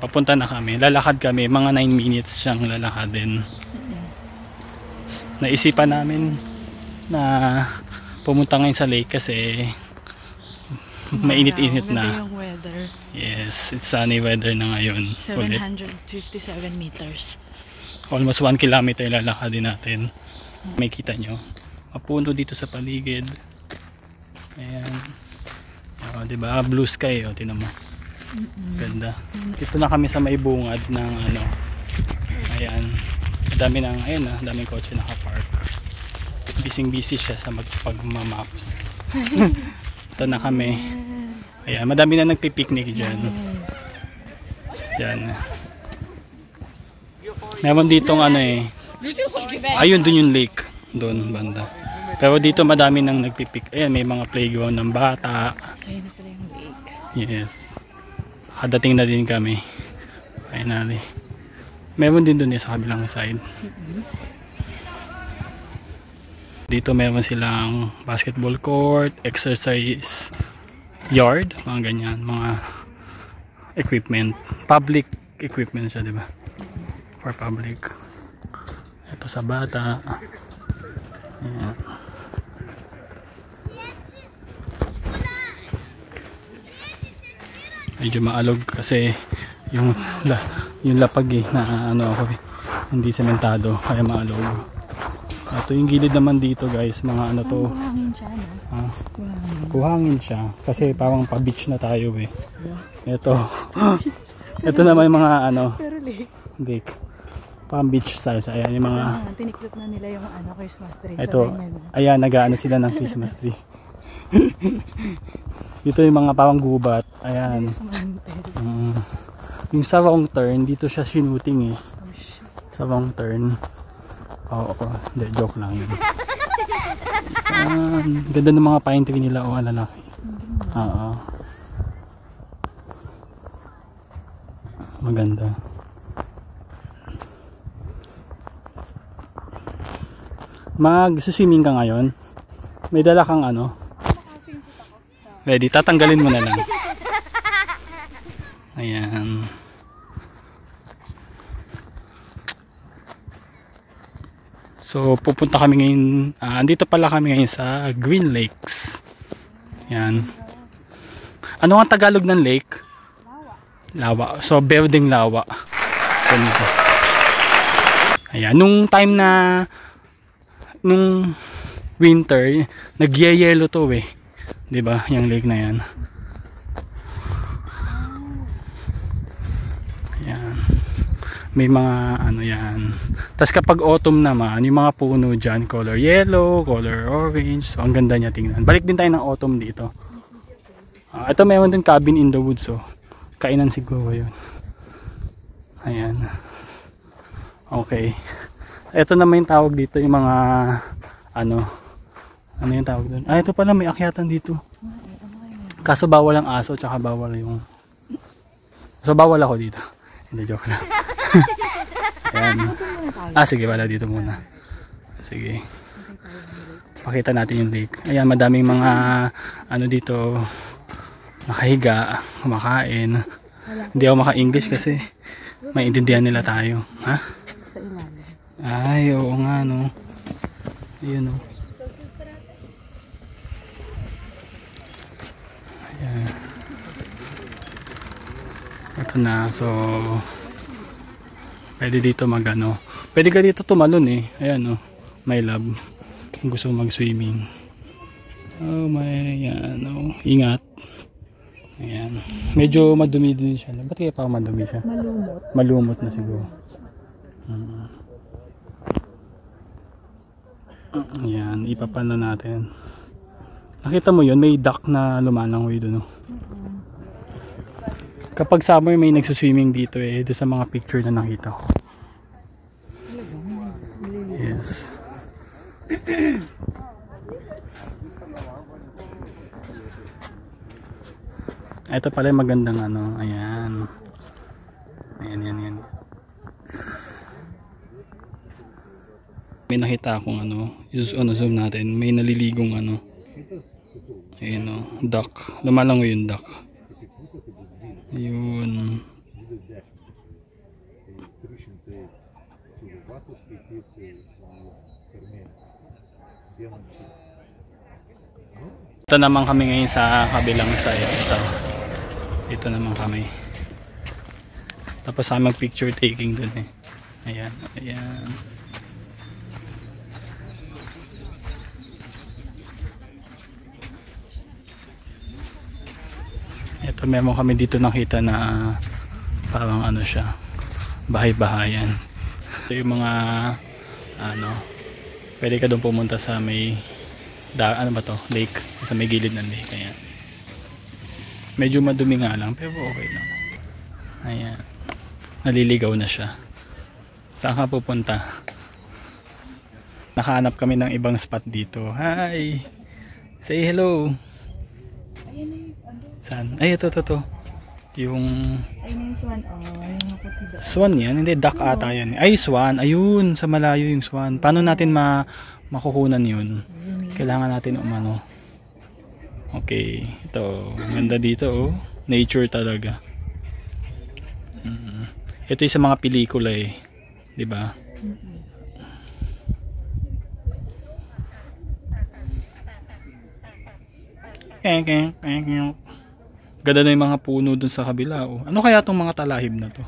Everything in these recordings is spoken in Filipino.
papunta na kami. Lalakad kami, mga 9 minutes siyang lalakadin. Naisipan namin na pumunta ngayon sa lake kasi mainit-init na. Yung weather. Yes, it's sunny weather na ngayon. 757 meters. Almost 1 kilometer lalakadin natin. May kita nyo. Mapuno dito sa paligid. Ayan. O, diba? Blue sky. O, tinan mo. Ganda. Dito na kami sa may bungad ng ano. Ayan. Dami ng, ayun na, daming kotse nakapark. Busy siya sa pagmamaps. Ito na kami. Ayan, madami na nagpipiknik dyan. Yan. Meron ditong ano eh. Ayun, dun yung lake. Doon, banda. Pero dito madami nang nagpipik. Ayan, may mga playground ng bata. Sa'yo na pala yung lake. Yes. Nakadating na din kami. Finally. Meron din doon sa kabilang side. Dito meron silang basketball court, exercise yard, mga ganyan, mga equipment. Public equipment siya, di ba? For public. Ito sa bata. Ayan. Medyo maalog kasi yung lapag eh, na ano ako eh, hindi sementado kaya maalog. Ito yung gilid naman dito guys, mga ano to. Buhangin siya, no? Buhangin siya kasi parang pa-beach na tayo eh. Ito. Ito naman yung mga ano. Pero lake. Pang-beach style siya. Ayan yung mga. Tiniklop na nila yung ano, Christmas tree. Ito. Ayan, nag-ano sila ng Christmas tree. Dito yung mga parang gubat. Ayan. Yung sa wrong turn, dito siya shooting eh. Sa wrong turn. Oo, hindi, joke lang yun. Ganda ng mga pine tree nila. O, lalaki. Oo. Maganda. Mag-swimming ka ngayon? May dala kang ano? Ready? Tatanggalin mo na lang. Ayan. So, pupunta kami ngayon. Andito pala kami ngayon sa Green Lakes. Ayan. Ano ang Tagalog ng lake? Lawa. So, berdeng lawa. Ganito. Ayan. Nung time na nung winter, nagyayelo to eh. 'Di ba? Yung lake na 'yan. Ayan. May mga ano 'yan. Tapos kapag autumn naman, yung mga puno diyan, color yellow, color orange. So ang ganda niya tingnan. Balik din tayo ng autumn dito. Ito mayroon din cabin in the woods, so kainan siguro 'yun. Ayan. Okay. Ito naman yung tawag dito, yung mga ano yung tawag doon? Ito pala may akyatan dito. Kaso bawal ang aso, tsaka bawal yung, so bawal ako dito. Hindi, joke lang. Ayan. Sige, wala dito muna. Sige. Pakita natin yung lake. Ayan, madaming mga ano dito, nakahiga, kumakain. Hindi ako maka-English kasi maintindihan nila tayo. Ha? Ay, oo nga, no. Ayan, no. Ayan. Ito na, so pwede dito mag-ano. Pwede ka dito tumalon eh. Ayan, no. My love. Kung gusto mag-swimming. Oh, may, ayan, no. Ingat. Ayan. Medyo madumi din siya. Ba't kaya pa madumi siya? Malumot. Malumot na siguro. Ayan, ipapan na natin. Nakita mo yun, may duck na lumalangoy doon, no? Kapag summer may nagsuswimming dito eh, doon sa mga picture na nakita ko. Yes. Ito pala yung magandang ano, ayan. Ayan. May nakita akong ano, zoom natin, may naliligong ano. Ayan o, duck. Lumalangoy yung duck. Ayun. Ito naman kami ngayon sa kabilang side. Ito naman kami. Tapos kami mag picture taking dun eh. Ayan, ayan. Ito meron kami dito nakita na parang ano siya, bahay-bahayan. Ito yung mga ano, pwede ka doon pumunta sa may ano ba to, lake, sa may gilid ng lake. Ayan. Medyo madumi nga lang pero okay lang. Ayan, naliligaw na siya. Saan ka pupunta? Nakahanap kami ng ibang spot dito. Hi, say hello. Saan? Ay, ito. Yung Ayun yung swan. Yung maputi. swan yan, hindi, duck ata yan. Ay, swan, ayun, sa malayo yung swan. Paano natin makukunan yun? Kailangan natin umano. Okay, ito, ganda dito oh. Nature talaga. Ito yung sa mga pelikula eh, di ba? Ganda na yung mga puno dun sa kabila oh. Ano kaya tong mga talahib na to?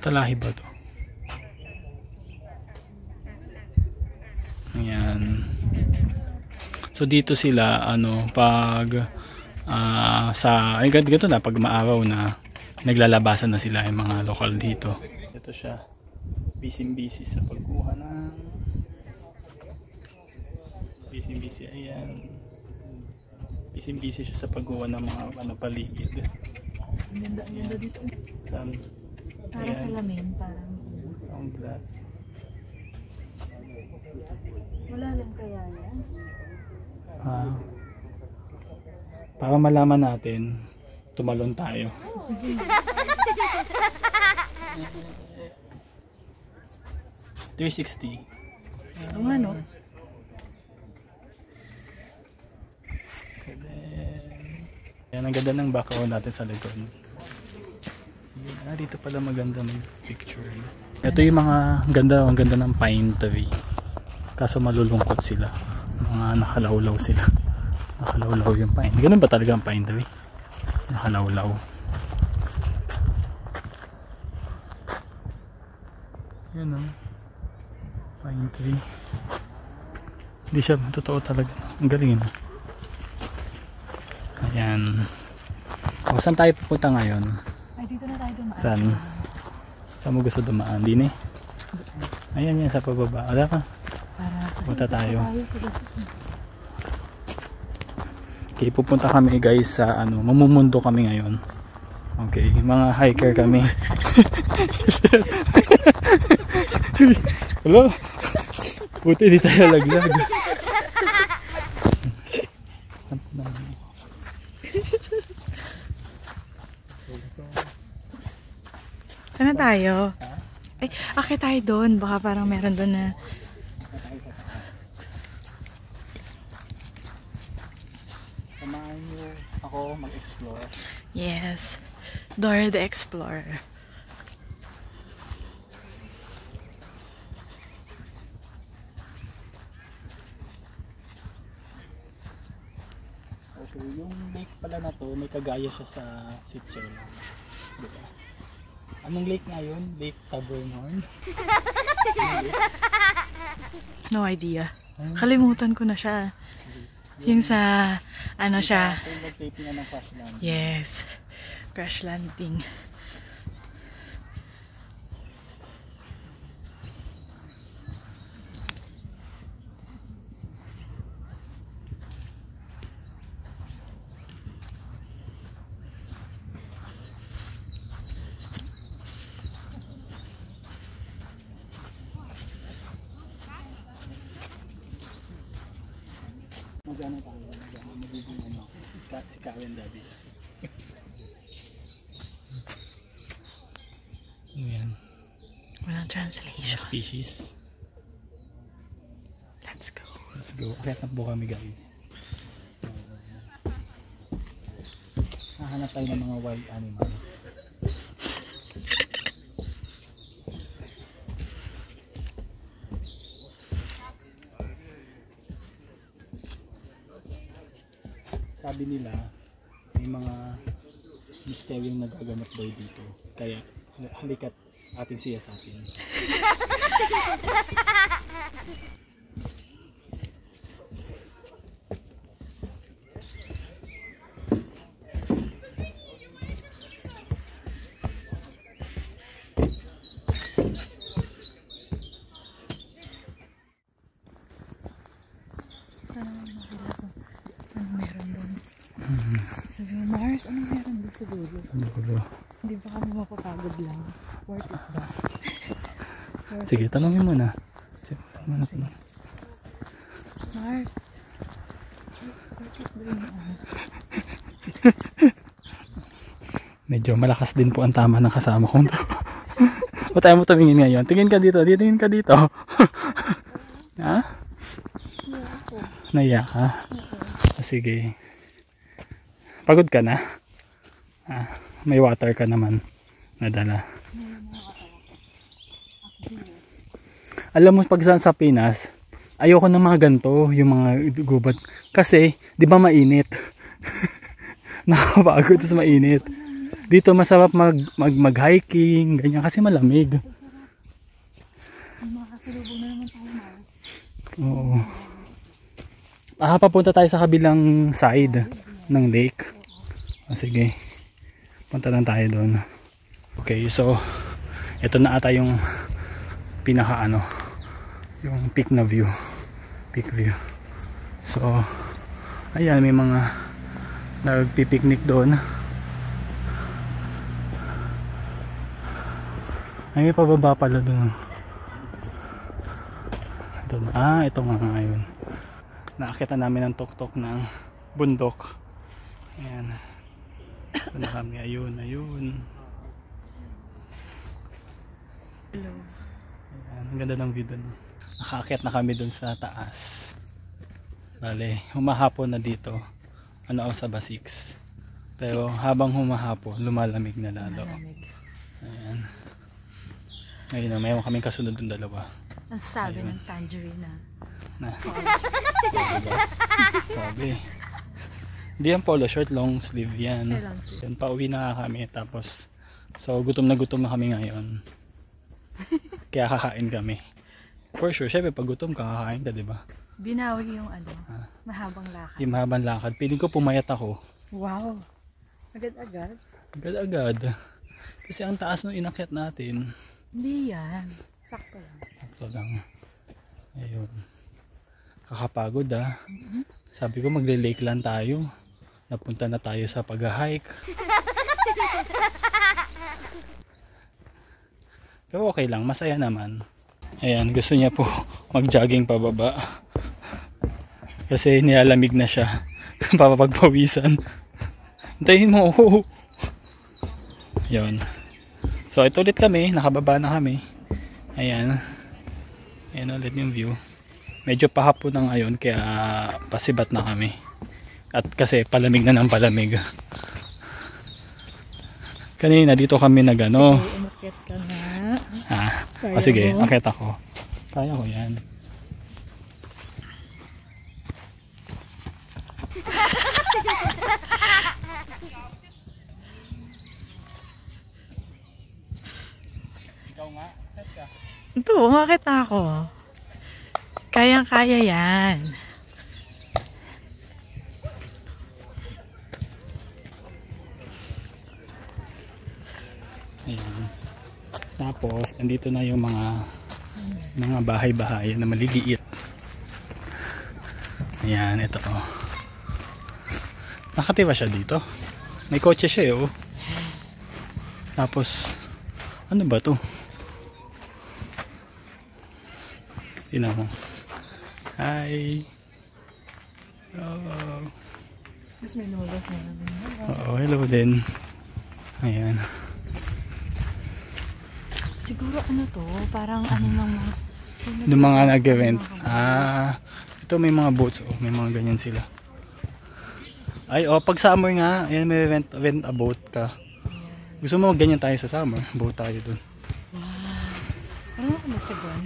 Talahib ba to? Ayan. So dito sila ano pag ay ganito na pag maaraw na naglalabasan na sila yung mga lokal dito. Ito siya. Busy sa pagkuha ng busy ayan. Busy siya sa pagkuha ng mga ano paligid. Ang ganda dito. Saan? Para sa lamin, parang ang glass. wala lang kaya yan. Para malaman natin, tumalon tayo. Sige. $360. Ang ano? Yan ang ganda ng background natin sa likod. Dito pala maganda may picture. Ito yung mga ang ganda ng pine tree. Kaso malulungkot sila. Mga nakalawlaw sila. Nakalawlaw yung pine. Ganun ba talaga ang pine tree? Nakalawlaw. Yan o. Pine tree. Hindi siya totoo talaga. Ang galing yun. Ayan. O, saan tayo pupunta ngayon? Ay, dito na tayo dumaan. Saan? Saan mo gusto dumaan? Din eh? Ayan yan, sa pababa. Ala ka? Punta tayo. Okay, pupunta kami guys sa ano, mamumundo kami ngayon. Okay, mga hiker kami. Hello? Buti di tayo laglag. Saan na tayo? Ay, akit tayo doon. Baka parang meron doon na Samahan niyo ako mag-explore. yes. Dora the Explorer. Okay, yung lake pala na to, may kagaya siya sa Switzerland. Diba? Anong lake nga yun? Lake Tavernhorn? No idea. Kalimutan ko na siya. Yung sa, ano siya. Yung nag-tape nga ng crash landing. Yes. Crash landing. Magana tayo. Magiging ano. Si Karen David. Ayan. Walang translation. Mga species. Let's go. Let's go. Kaya takbo kami guys. Hahanap tayo ng mga wild animals. sabi nila may mga misteryong nagaganap daw dito. Kaya halika't ating siya sa atin. Sabi mo, Mars, anong meron doon sa dulo? Sa dulo. Hindi ba kami mapapagod lang? Worth it ba? Sige, talongin mo na. Sige. Mars, worth it ba yun? Medyo malakas din po ang tama ng kasama kong to. O tayo mo tumingin ngayon. Tingin ka dito. Tingin ka dito. Ha? Naiya ka? Sige. Pagod ka na? May water ka naman nadala. Alam mo pag sa Pinas, ayoko ng mga ganito, yung mga gubat. Kasi, di ba mainit? Nakakapagod sa mainit. Dito masarap mag-hiking, ganyan kasi malamig. Makakasilubong na naman tayo, Mars. Oo. Papunta tayo sa kabilang side ng lake. Sige. Punta lang tayo doon. Okay, so ito na ata yung pinaka yung peak na view. Peak view. So ayan, may mga nagpipiknik doon. Ay, may pababa pala doon. Ito na. Ito nga ngayon. Nakakita namin ang tuktok ng bundok. Ayan. Ito na kami. Ayun. Hello. Ayan. Ang ganda ng view doon. Nakaakyat na kami doon sa taas. Bale, humahapon na dito. Sa Basix. Pero habang humahapon, lumalamig na lalo. Ayan. Ayun na, mayroon kaming kasunod ng dalawa. Ang sabi ng tangerine na. Sabi. Hindi yan polo shirt, long sleeve yan. Long sleeve. Yan, pauwi na kami. Tapos, so gutom na kami ngayon. Kaya kakain kami. For sure, syempre pag gutom ka, kakain ka, diba? Binawi yung mahabang lakad. Yung mahabang lakad. Piling ko pumayat ako. Wow. Agad-agad? Agad-agad. Kasi ang taas nung inakyat natin. Hindi yan. Sakto lang. Sakto lang. Ayun. Kakapagod Sabi ko magle-lake lang tayo. Napunta na tayo sa pag-hike. Pero okay lang, masaya naman. Ayan, gusto niya po mag-jogging pababa. Kasi nilalamig na siya. Papapagpawisan. Hintayin mo ako. Yun. So ito ulit kami, nakababa na kami. Ayan. Ayan ulit yung view. Medyo pahapon na ngayon kaya pasibat na kami. At kasi palamig na ng palamig. Kanina dito kami nagano. Sige, umakyat ka na. Sige, akyat ako. Kaya ko yan. Ikaw nga, akyat ka. Ito, umakyat na ako. Kayang-kaya yan. Ayan. Tapos, andito na yung mga bahay-bahay na maliliit. Ayan, ito to. Nakatira siya dito. May kotse siya oh. Tapos, ano ba to? Tingnan mo. Hi. Oh. Tapos may lumabas na namin. Oo, hello din. Ayan. Siguro ano to? Parang ano lang mga... Yung mga nag-event. Ito may mga boats. Oh, may mga ganyan sila. Ay, pag summer nga, ayan, may rent a boat ka. Gusto mo ganyan tayo sa summer? Boat tayo dun. Wow. Parang ako nagsagwan.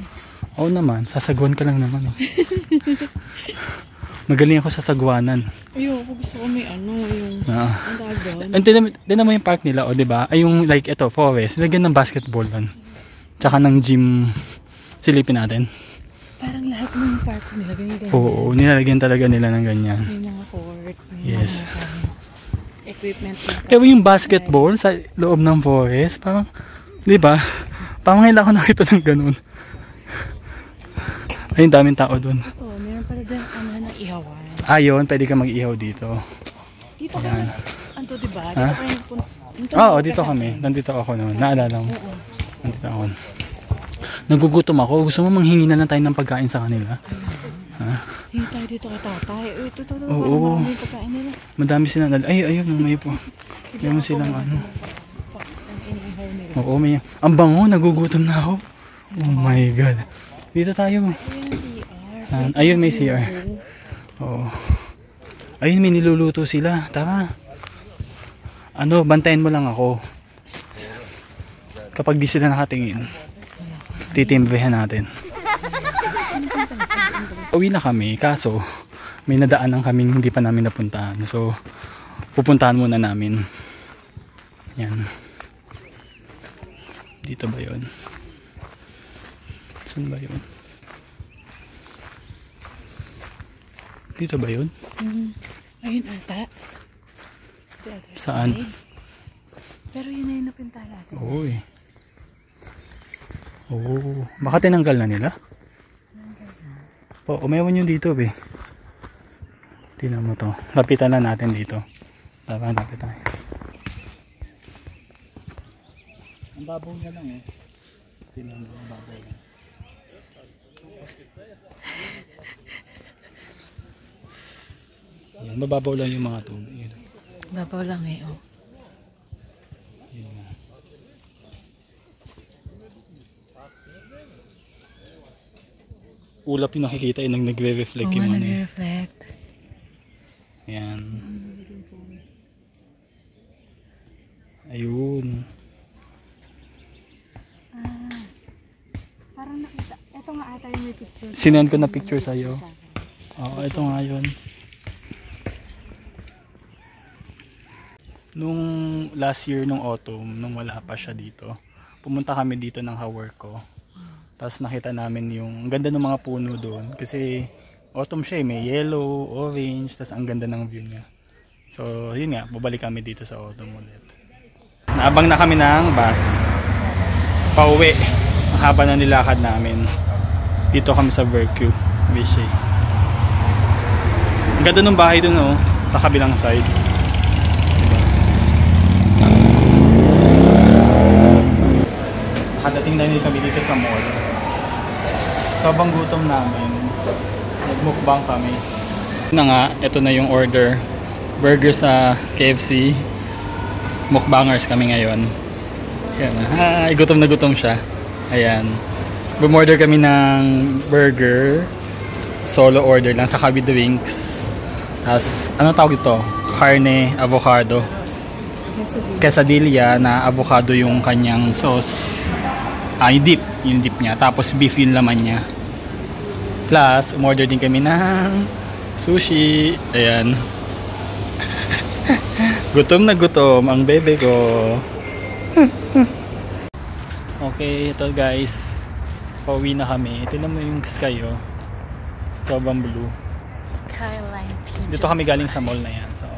Oo naman, sasagwan ka lang naman. Magaling ako sa sagwanan. Ayoko, gusto ko may yung ang dagon. Tignan mo yung park nila, o diba? Ay yung like ito, forest. Lagyan ng basketball doon. Tsaka ng gym. Silipin natin. Parang lahat ng park nila ganyan. Oo, nilalagyan talaga nila ng ganyan. May mga court, may Yes. mga equipment. Pero yung basketball sa loob ng forest, parang, diba? Parang ngayon ako nakita ng ganun. Ay, daming tao doon. Oo, meron pala dyan ng ihawan. Ayun, pwede ka mag-ihaw dito. Dito kami, diba? Ha? Dito kami nagpunta. Oo, dito kami. Nandito ako noon. Naalala mo. Oo. Nandito ako. Nagugutom ako. Gusto mo manghingi na lang tayo ng pagkain sa kanila? Ha? Hingi tayo dito kay tatay. Ito. Oo. Parang yung pagkain nila. Madami sila. Ayun, may po. May mo silang ano. Oo, may. Ang bango, nagugutom na ako. Oh my God. Dito tayo. Ayun, may CR. Oo. Ayun, may niluluto sila. Tara. Bantayan mo lang ako. Kapag di sila nakatingin, titimbehan natin. Uwi na kami, kaso may nadaanan kaming hindi pa namin napuntahan. So, pupuntahan muna namin. Yan. Dito ba yun? Saan ba yun? Dito ba yun? Ayun ata. Saan? Pero yun na yung napinta natin. Oo eh. Oo. Baka tinanggal na nila? Oo, meron yun dito be. Tingnan mo to. Lapitan na natin dito. Tara, lapit tayo. Ang babaw niya lang eh. Tingnan mo, ang babaw niya. Yan, mababaw lang yung mga tubig. Babaw lang eh, oh. Yan. Ulap yung nakikita yun, nagre-reflect yung ano. Nagre-reflect. Yan. Ayun. Parang nakita. Ito nga ata yung may picture. Sinend ko na picture sa'yo. Oo, ito nga yun. Nung last year, nung autumn, nung wala pa siya dito, pumunta kami dito ng kawork ko. Tapos nakita namin yung ang ganda ng mga puno doon. Kasi autumn siya eh, may yellow, orange, tapos ang ganda ng view niya. So yun nga, babalik kami dito sa autumn ulit. Naabang na kami ng bus. Pauwi. Ang haba na nilakad namin. Dito kami sa Vercu, Vichy. Ang ganda ng bahay doon oh, sa kabilang side. Nakadating na rin kami dito sa mall. Sobrang gutom namin. Nagmukbang kami. Na nga, ito na yung order. Burger sa KFC. Mukbangers kami ngayon. Ayan, hi, gutom na gutom siya. Ayan. Bumorder kami ng burger. Solo order lang sa with drinks. Tapos, ano tawag ito? Carne, avocado. Quesadilla na avocado yung kanyang sauce. Yung dip niya. Tapos beef yung laman niya. Plus, umorder din kami ng sushi. Ayan. Gutom na gutom ang bebe ko. Okay, ito guys. Pauwi na kami. Ito naman yung sky oh. Sobrang blue. Skyline. Dito kami galing sa mall na yan. So,